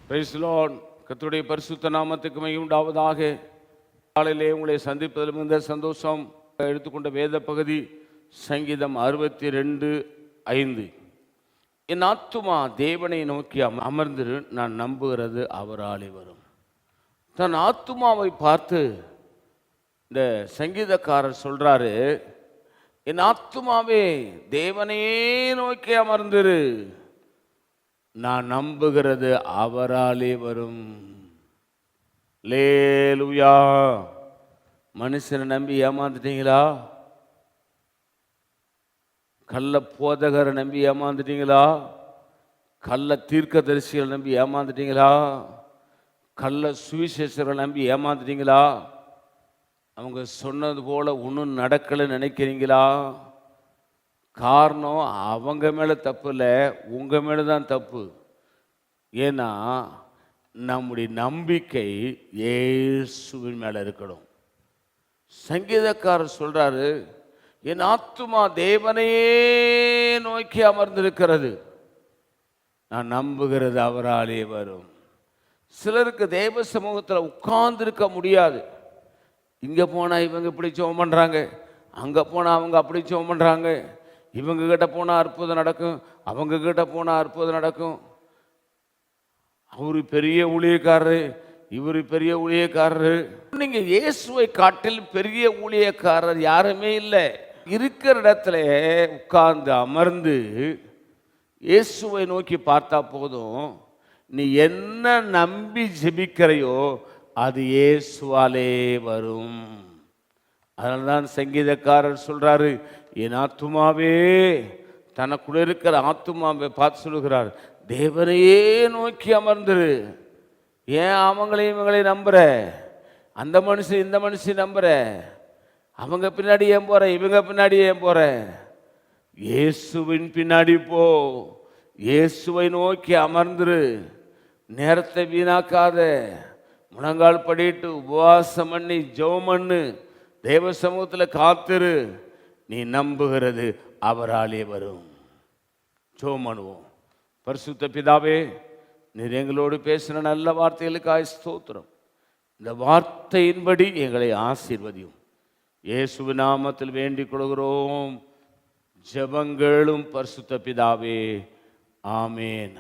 Praise the Lord. கர்த்தருடைய பரிசுத்த நாமத்துக்கு மகிமை உண்டாவதாக. காலையிலே உங்களை சந்திப்பதில் மிகுந்த சந்தோஷம். எடுத்துக்கொண்ட வேத பகுதி சங்கீதம் 62:5. என் ஆத்துமா தேவனை நோக்கி அமர்ந்திரு, நான் நம்புகிறது அவராலே வரும். தன் ஆத்துமாவை பார்த்து இந்த சங்கீதக்காரர் சொல்றாரு, என் ஆத்துமாவே தேவனையே நோக்கி அமர்ந்திரு, நான் நம்புகிறது அவராலே வரும். லேலுயா. மனுஷனை நம்பி ஏமாந்துட்டீங்களா? கள்ள போதகரை நம்பி ஏமாந்துட்டீங்களா? கள்ள தீர்க்கதரிசிகளை நம்பி ஏமாந்துட்டீங்களா? கள்ள சுவிசேஷரை நம்பி ஏமாந்துட்டீங்களா? அவங்க சொன்னது போல ஒன்றும் நடக்கலைன்னு நினைக்கிறீங்களா? காரணம் அவங்க மேலே தப்பு இல்லை, உங்கள் மேலே தான் தப்பு. ஏன்னா நம்முடைய நம்பிக்கை இயேசுவின் மேலே இருக்கணும். சங்கீதக்காரர் சொல்கிறாரு, என் ஆத்துமா தேவனையே நோக்கி அமர்ந்திருக்கிறது, நான் நம்புகிறது அவராலே வரும். சிலருக்கு தேவ சமூகத்தில் உட்கார்ந்துருக்க முடியாது. இங்கே போனால் இவங்க இப்படி ஜெபம் பண்ணுறாங்க, அங்கே போனால் அவங்க அப்படி ஜெபம் பண்ணுறாங்க, இவங்க கிட்ட போனால் அற்புதம் நடக்கும், அவங்க கிட்ட போனால் அற்புதம் நடக்கும். அவரு பெரிய ஊழியக்காரரு, இவர் பெரிய ஊழியக்காரரு. நீங்க இயேசுவை காட்டில் பெரிய ஊழியக்காரர் யாருமே இல்லை. இருக்கிற இடத்துல உட்கார்ந்து அமர்ந்து இயேசுவை நோக்கி பார்த்தா போதும். நீ என்ன நம்பி ஜெபிக்கிறையோ அது இயேசுவாலே வரும். அதனால்தான் சங்கீதக்காரர் சொல்றாரு, என் ஆத்துமாவே, தனக்குள்ள இருக்கிற ஆத்துமாவை பார்த்து சொல்லுகிறார், தேவனையே நோக்கி அமர்ந்துரு. ஏன் அவங்களையும் இவங்களையும் நம்புற? அந்த மனுஷன் இந்த மனுஷன் நம்புற? அவங்க பின்னாடி ஏன் போற, இவங்க பின்னாடி ஏன் போற? இயேசுவின் பின்னாடி போ. இயேசுவை நோக்கி அமர்ந்துரு. நேரத்தை வீணாக்காத. முழங்கால் படிட்டு உபவாசம் பண்ணி ஜெபம் பண்ணு. தேவ சமூகத்தில் காத்திரு. நீ நம்புகிறது அவராலே வரும். ஜெபம் பண்ணுவோம். பரிசுத்த பிதாவே, நீர் எங்களோடு பேசின நல்ல வார்த்தைகளுக்காய் ஸ்தோத்திரம். இந்த வார்த்தையின்படி எங்களை ஆசீர்வதியும். இயேசுவின் நாமத்தில் வேண்டிக் கொள்கிறோம். ஜெபங்களும் பரிசுத்த பிதாவே, ஆமேன்.